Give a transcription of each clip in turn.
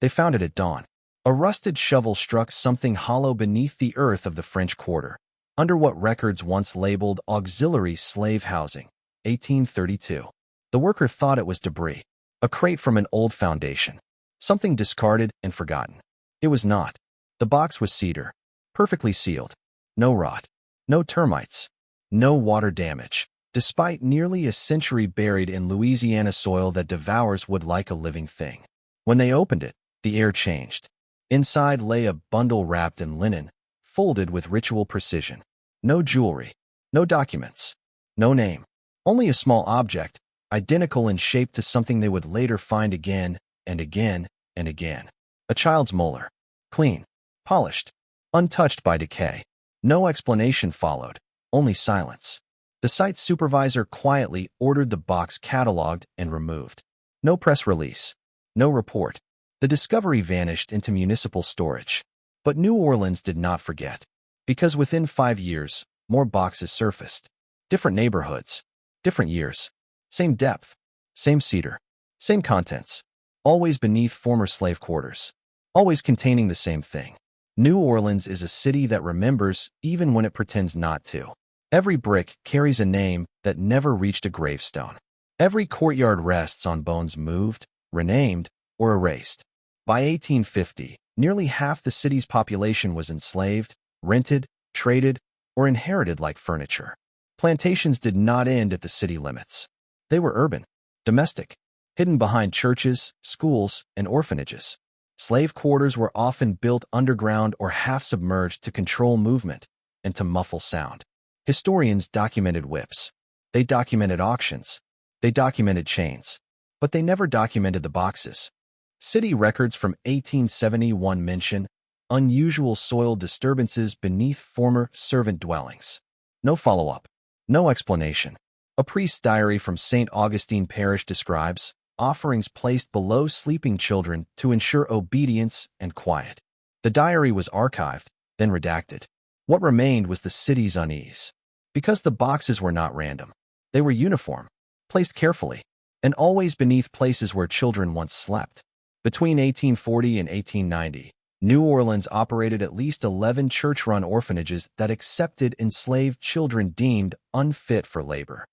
They found it at dawn. A rusted shovel struck something hollow beneath the earth of the French Quarter, under what records once labeled auxiliary slave housing, 1832. The worker thought it was debris, a crate from an old foundation, something discarded and forgotten. It was not. The box was cedar, perfectly sealed. No rot, no termites, no water damage, despite nearly a century buried in Louisiana soil that devours wood like a living thing. When they opened it, the air changed. Inside lay a bundle wrapped in linen, folded with ritual precision. No jewelry, no documents, no name, only a small object, identical in shape to something they would later find again and again and again. A child's molar. Clean, polished, untouched by decay. No explanation followed, only silence. The site supervisor quietly ordered the box cataloged and removed. No press release, no report. The discovery vanished into municipal storage. But New Orleans did not forget, because within 5 years, more boxes surfaced. Different neighborhoods, different years, same depth, same cedar, same contents, always beneath former slave quarters, always containing the same thing. New Orleans is a city that remembers even when it pretends not to. Every brick carries a name that never reached a gravestone. Every courtyard rests on bones moved, renamed, or erased. By 1850, nearly half the city's population was enslaved, rented, traded, or inherited like furniture. Plantations did not end at the city limits. They were urban, domestic, hidden behind churches, schools, and orphanages. Slave quarters were often built underground or half-submerged to control movement and to muffle sound. Historians documented whips. They documented auctions. They documented chains. But they never documented the boxes. City records from 1871 mention unusual soil disturbances beneath former servant dwellings. No follow-up. No explanation. A priest's diary from St. Augustine Parish describes offerings placed below sleeping children to ensure obedience and quiet. The diary was archived, then redacted. What remained was the city's unease. Because the boxes were not random. They were uniform, placed carefully, and always beneath places where children once slept. Between 1840 and 1890, New Orleans operated at least 11 church-run orphanages that accepted enslaved children deemed unfit for labor.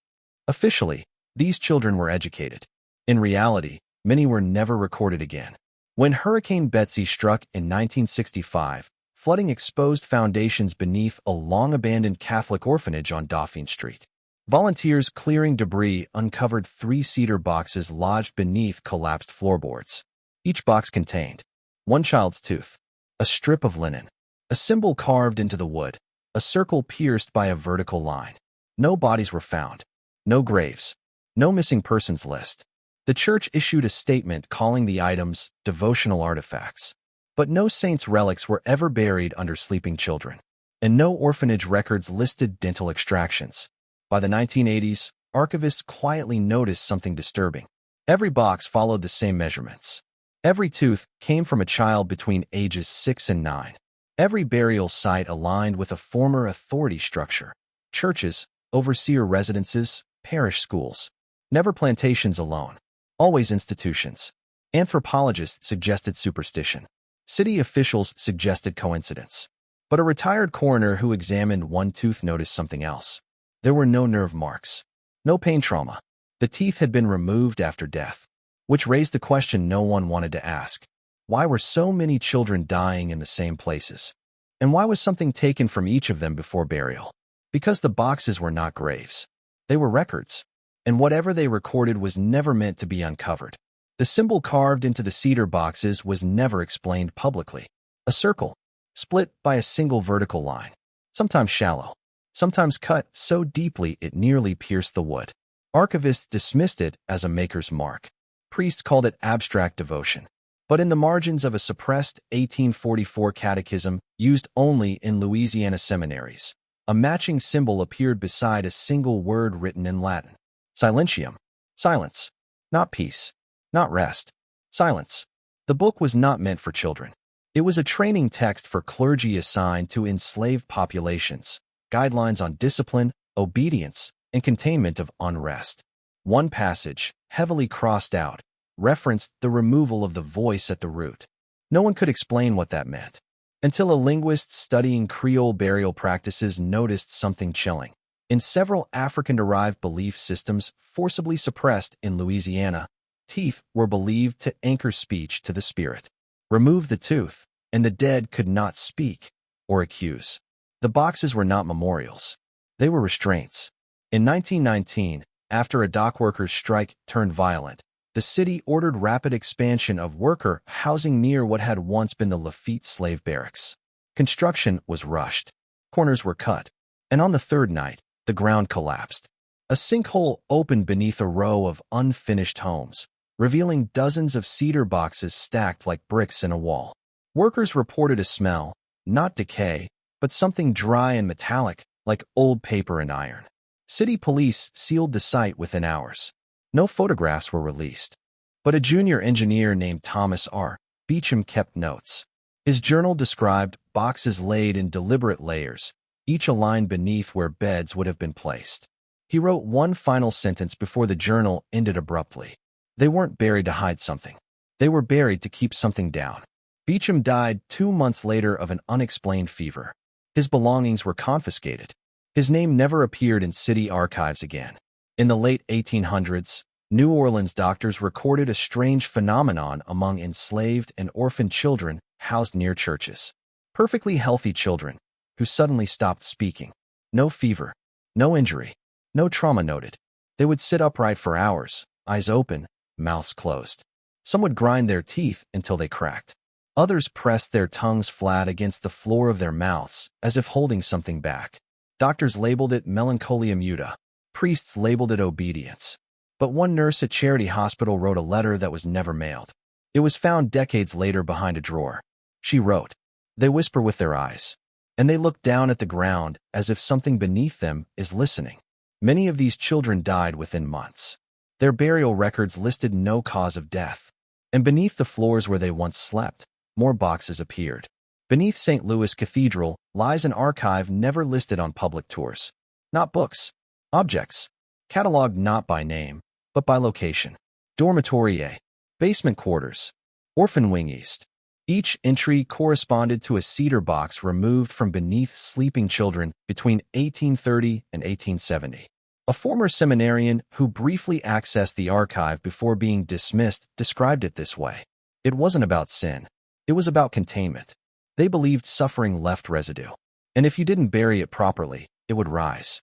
Officially, these children were educated. In reality, many were never recorded again. When Hurricane Betsy struck in 1965, flooding exposed foundations beneath a long-abandoned Catholic orphanage on Dauphine Street. Volunteers clearing debris uncovered 3 cedar boxes lodged beneath collapsed floorboards. Each box contained one child's tooth, a strip of linen, a symbol carved into the wood, a circle pierced by a vertical line. No bodies were found, no graves, no missing persons list. The church issued a statement calling the items devotional artifacts. But no saints' relics were ever buried under sleeping children, and no orphanage records listed dental extractions. By the 1980s, archivists quietly noticed something disturbing. Every box followed the same measurements. Every tooth came from a child between ages 6 and 9. Every burial site aligned with a former authority structure. Churches, overseer residences, parish schools. Never plantations alone. Always institutions. Anthropologists suggested superstition. City officials suggested coincidence. But a retired coroner who examined one tooth noticed something else. There were no nerve marks. No pain trauma. The teeth had been removed after death, which raised the question no one wanted to ask. Why were so many children dying in the same places? And why was something taken from each of them before burial? Because the boxes were not graves. They were records. And whatever they recorded was never meant to be uncovered. The symbol carved into the cedar boxes was never explained publicly. A circle, split by a single vertical line, sometimes shallow, sometimes cut so deeply it nearly pierced the wood. Archivists dismissed it as a maker's mark. Priests called it abstract devotion. But in the margins of a suppressed 1844 catechism used only in Louisiana seminaries, a matching symbol appeared beside a single word written in Latin. Silentium. Silence. Not peace. Not rest. Silence. The book was not meant for children. It was a training text for clergy assigned to enslaved populations, guidelines on discipline, obedience, and containment of unrest. One passage, heavily crossed out, referenced the removal of the voice at the root. No one could explain what that meant, until a linguist studying Creole burial practices noticed something chilling. In several African-derived belief systems forcibly suppressed in Louisiana, teeth were believed to anchor speech to the spirit. Remove the tooth, and the dead could not speak or accuse. The boxes were not memorials. They were restraints. In 1919, after a dockworkers' strike turned violent, the city ordered rapid expansion of worker housing near what had once been the Lafitte slave barracks. Construction was rushed. Corners were cut, and on the third night, the ground collapsed. A sinkhole opened beneath a row of unfinished homes, revealing dozens of cedar boxes stacked like bricks in a wall. Workers reported a smell, not decay, but something dry and metallic, like old paper and iron. City police sealed the site within hours. No photographs were released, but a junior engineer named Thomas R. Beecham kept notes. His journal described boxes laid in deliberate layers, each aligned beneath where beds would have been placed. He wrote one final sentence before the journal ended abruptly. They weren't buried to hide something. They were buried to keep something down. Beecham died 2 months later of an unexplained fever. His belongings were confiscated. His name never appeared in city archives again. In the late 1800s, New Orleans doctors recorded a strange phenomenon among enslaved and orphaned children housed near churches. Perfectly healthy children who suddenly stopped speaking. No fever, no injury, no trauma noted. They would sit upright for hours, eyes open, mouths closed. Some would grind their teeth until they cracked. Others pressed their tongues flat against the floor of their mouths, as if holding something back. Doctors labeled it melancholia muta. Priests labeled it obedience. But one nurse at Charity Hospital wrote a letter that was never mailed. It was found decades later behind a drawer. She wrote, "They whisper with their eyes, and they look down at the ground as if something beneath them is listening." Many of these children died within months. Their burial records listed no cause of death. And beneath the floors where they once slept, more boxes appeared. Beneath St. Louis Cathedral lies an archive never listed on public tours. Not books, objects, cataloged not by name, but by location. Dormitory A, basement quarters, orphan wing east. Each entry corresponded to a cedar box removed from beneath sleeping children between 1830 and 1870. A former seminarian who briefly accessed the archive before being dismissed described it this way. It wasn't about sin. It was about containment. They believed suffering left residue, and if you didn't bury it properly, it would rise.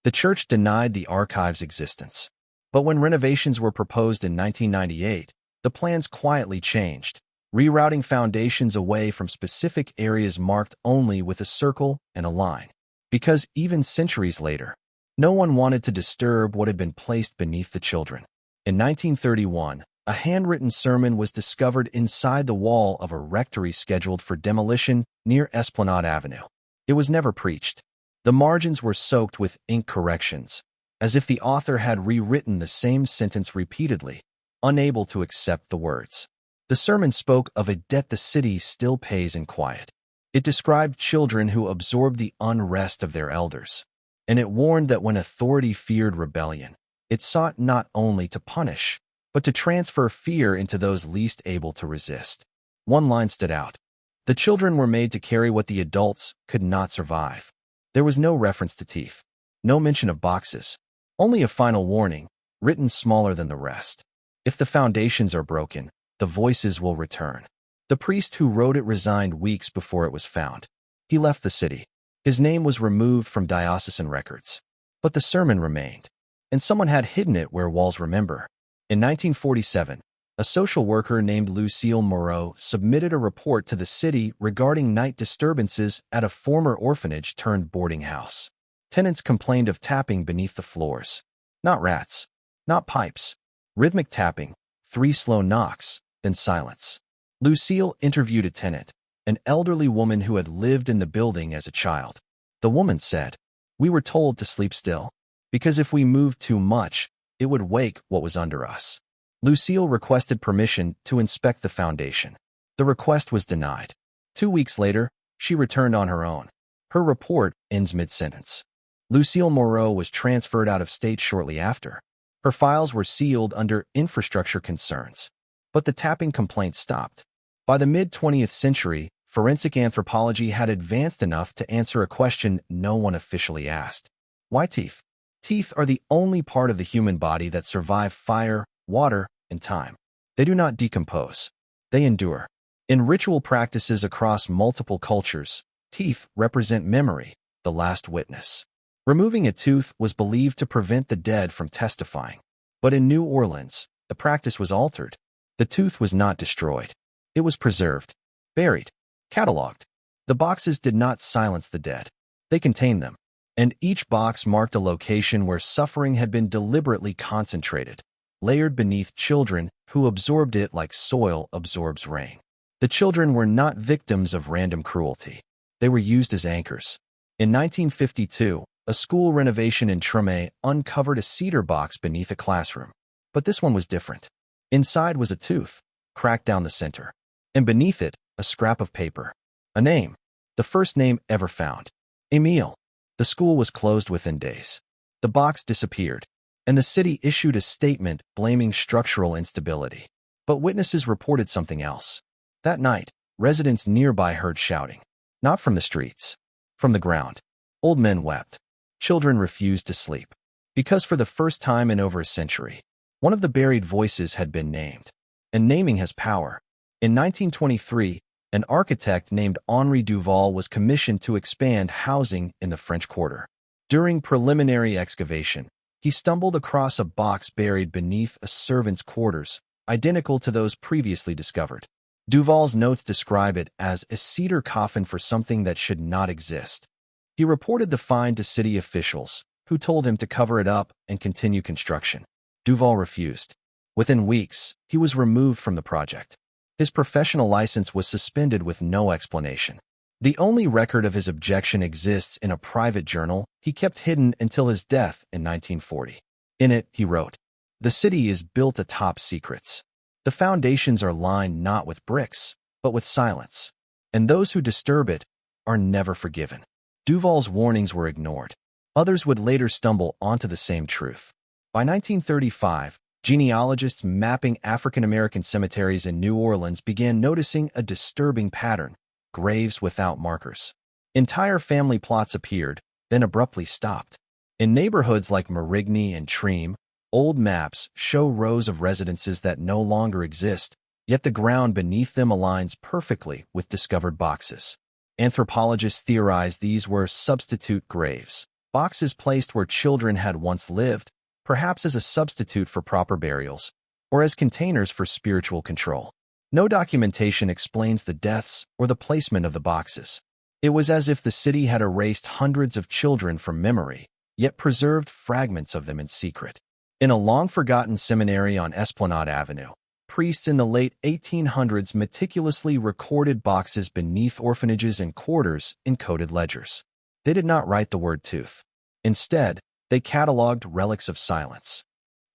The church denied the archive's existence. But when renovations were proposed in 1998, the plans quietly changed, rerouting foundations away from specific areas marked only with a circle and a line. Because even centuries later, no one wanted to disturb what had been placed beneath the children. In 1931, a handwritten sermon was discovered inside the wall of a rectory scheduled for demolition near Esplanade Avenue. It was never preached. The margins were soaked with ink corrections, as if the author had rewritten the same sentence repeatedly, unable to accept the words. The sermon spoke of a debt the city still pays in quiet. It described children who absorbed the unrest of their elders, and it warned that when authority feared rebellion, it sought not only to punish, but to transfer fear into those least able to resist. One line stood out. The children were made to carry what the adults could not survive. There was no reference to teeth, no mention of boxes, only a final warning, written smaller than the rest. If the foundations are broken, the voices will return. The priest who wrote it resigned weeks before it was found. He left the city. His name was removed from diocesan records. But the sermon remained, and someone had hidden it where walls remember. In 1947, a social worker named Lucille Moreau submitted a report to the city regarding night disturbances at a former orphanage turned boarding house. Tenants complained of tapping beneath the floors. Not rats, not pipes. Rhythmic tapping, 3 slow knocks, then silence. Lucille interviewed a tenant, an elderly woman who had lived in the building as a child. The woman said, "We were told to sleep still, because if we moved too much, it would wake what was under us." Lucille requested permission to inspect the foundation. The request was denied. 2 weeks later, she returned on her own. Her report ends mid-sentence. Lucille Moreau was transferred out of state shortly after. Her files were sealed under infrastructure concerns. But the tapping complaint stopped. By the mid-20th century, forensic anthropology had advanced enough to answer a question no one officially asked. Why teeth? Teeth are the only part of the human body that survive fire, water, and time. They do not decompose. They endure. In ritual practices across multiple cultures, teeth represent memory, the last witness. Removing a tooth was believed to prevent the dead from testifying. But in New Orleans, the practice was altered. The tooth was not destroyed. It was preserved, buried, cataloged. The boxes did not silence the dead. They contained them. And each box marked a location where suffering had been deliberately concentrated, layered beneath children who absorbed it like soil absorbs rain. The children were not victims of random cruelty. They were used as anchors. In 1952, a school renovation in Treme uncovered a cedar box beneath a classroom. But this one was different. Inside was a tooth, cracked down the center. And beneath it, a scrap of paper. A name. The first name ever found. Emile. The school was closed within days. The box disappeared, and the city issued a statement blaming structural instability. But witnesses reported something else. That night, residents nearby heard shouting. Not from the streets. From the ground. Old men wept. Children refused to sleep. Because for the first time in over a century, one of the buried voices had been named. And naming has power. In 1923, an architect named Henri Duval was commissioned to expand housing in the French Quarter. During preliminary excavation, he stumbled across a box buried beneath a servant's quarters, identical to those previously discovered. Duval's notes describe it as a cedar coffin for something that should not exist. He reported the find to city officials, who told him to cover it up and continue construction. Duval refused. Within weeks, he was removed from the project. His professional license was suspended with no explanation. The only record of his objection exists in a private journal he kept hidden until his death in 1940. In it, he wrote, "The city is built atop secrets. The foundations are lined not with bricks, but with silence. And those who disturb it are never forgiven." Duval's warnings were ignored. Others would later stumble onto the same truth. By 1935, genealogists mapping African-American cemeteries in New Orleans began noticing a disturbing pattern: graves without markers. Entire family plots appeared, then abruptly stopped. In neighborhoods like Marigny and Treme, old maps show rows of residences that no longer exist, yet the ground beneath them aligns perfectly with discovered boxes. Anthropologists theorize these were substitute graves, boxes placed where children had once lived, perhaps as a substitute for proper burials, or as containers for spiritual control. No documentation explains the deaths or the placement of the boxes. It was as if the city had erased hundreds of children from memory, yet preserved fragments of them in secret. In a long-forgotten seminary on Esplanade Avenue, priests in the late 1800s meticulously recorded boxes beneath orphanages and quarters in coded ledgers. They did not write the word tooth. Instead, they cataloged relics of silence.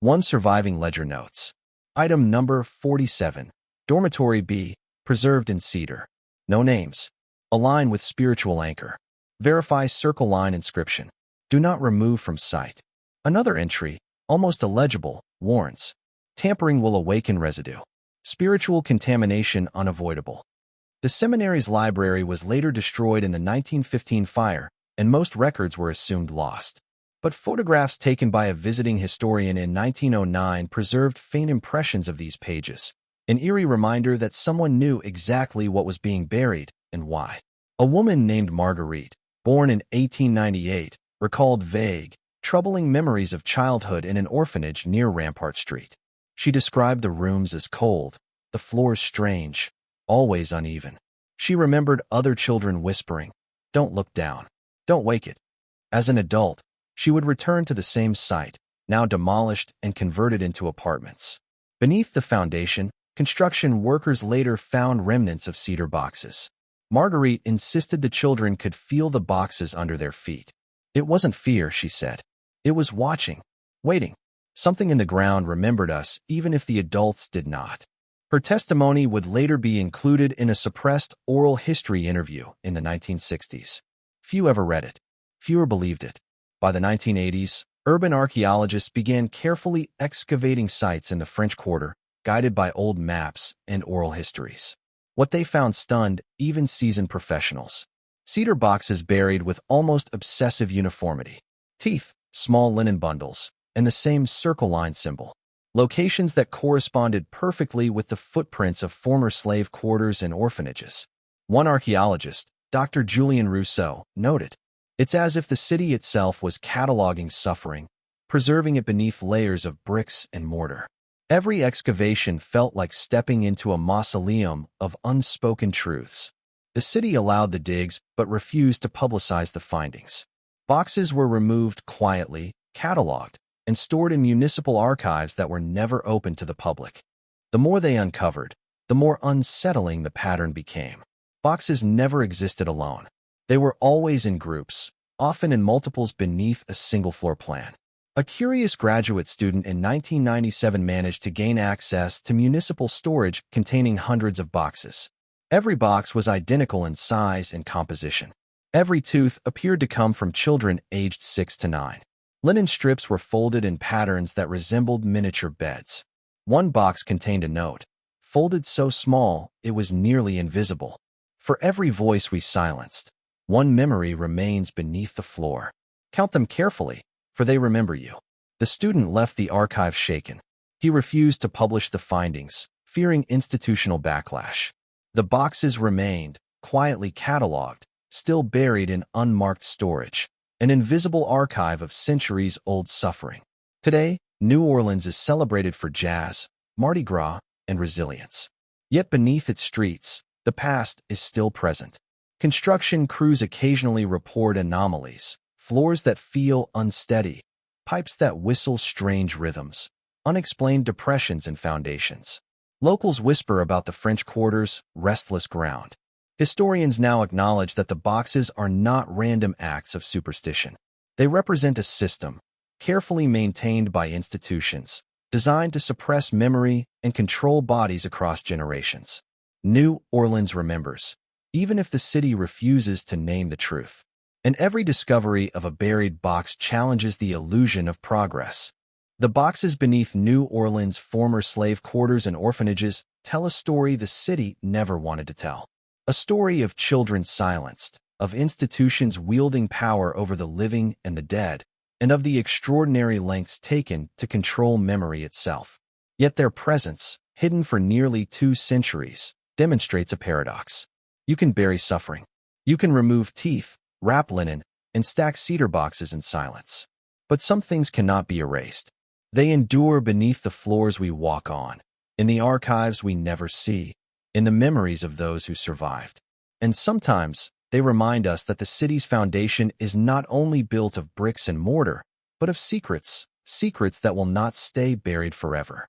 One surviving ledger notes, "Item number 47, Dormitory B, preserved in cedar. No names. Align with spiritual anchor. Verify circle line inscription. Do not remove from sight." Another entry, almost illegible, warns, "Tampering will awaken residue. Spiritual contamination unavoidable." The seminary's library was later destroyed in the 1915 fire, and most records were assumed lost. But photographs taken by a visiting historian in 1909 preserved faint impressions of these pages, an eerie reminder that someone knew exactly what was being buried and why. A woman named Marguerite, born in 1898, recalled vague, troubling memories of childhood in an orphanage near Rampart Street. She described the rooms as cold, the floors strange, always uneven. She remembered other children whispering, "Don't look down. Don't wake it." As an adult, she would return to the same site, now demolished and converted into apartments. Beneath the foundation, construction workers later found remnants of cedar boxes. Marguerite insisted the children could feel the boxes under their feet. "It wasn't fear," she said. "It was watching, waiting. Something in the ground remembered us, even if the adults did not." Her testimony would later be included in a suppressed oral history interview in the 1960s. Few ever read it. Fewer believed it. By the 1980s, urban archaeologists began carefully excavating sites in the French Quarter, guided by old maps and oral histories. What they found stunned even seasoned professionals. Cedar boxes buried with almost obsessive uniformity. Teeth, small linen bundles, and the same circle line symbol. Locations that corresponded perfectly with the footprints of former slave quarters and orphanages. One archaeologist, Dr. Julian Rousseau, noted, "It's as if the city itself was cataloging suffering, preserving it beneath layers of bricks and mortar." Every excavation felt like stepping into a mausoleum of unspoken truths. The city allowed the digs but refused to publicize the findings. Boxes were removed quietly, cataloged, and stored in municipal archives that were never open to the public. The more they uncovered, the more unsettling the pattern became. Boxes never existed alone. They were always in groups, often in multiples beneath a single floor plan. A curious graduate student in 1997 managed to gain access to municipal storage containing hundreds of boxes. Every box was identical in size and composition. Every tooth appeared to come from children aged 6 to 9. Linen strips were folded in patterns that resembled miniature beds. One box contained a note, folded so small it was nearly invisible. "For every voice we silenced, one memory remains beneath the floor. Count them carefully, for they remember you." The student left the archive shaken. He refused to publish the findings, fearing institutional backlash. The boxes remained, quietly cataloged, still buried in unmarked storage, an invisible archive of centuries-old suffering. Today, New Orleans is celebrated for jazz, Mardi Gras, and resilience. Yet beneath its streets, the past is still present. Construction crews occasionally report anomalies, floors that feel unsteady, pipes that whistle strange rhythms, unexplained depressions in foundations. Locals whisper about the French Quarter's restless ground. Historians now acknowledge that the boxes are not random acts of superstition. They represent a system, carefully maintained by institutions, designed to suppress memory and control bodies across generations. New Orleans remembers, even if the city refuses to name the truth. And every discovery of a buried box challenges the illusion of progress. The boxes beneath New Orleans' former slave quarters and orphanages tell a story the city never wanted to tell. A story of children silenced, of institutions wielding power over the living and the dead, and of the extraordinary lengths taken to control memory itself. Yet their presence, hidden for nearly 2 centuries, demonstrates a paradox. You can bury suffering. You can remove teeth, wrap linen, and stack cedar boxes in silence. But some things cannot be erased. They endure beneath the floors we walk on, in the archives we never see, in the memories of those who survived. And sometimes, they remind us that the city's foundation is not only built of bricks and mortar, but of secrets, secrets that will not stay buried forever.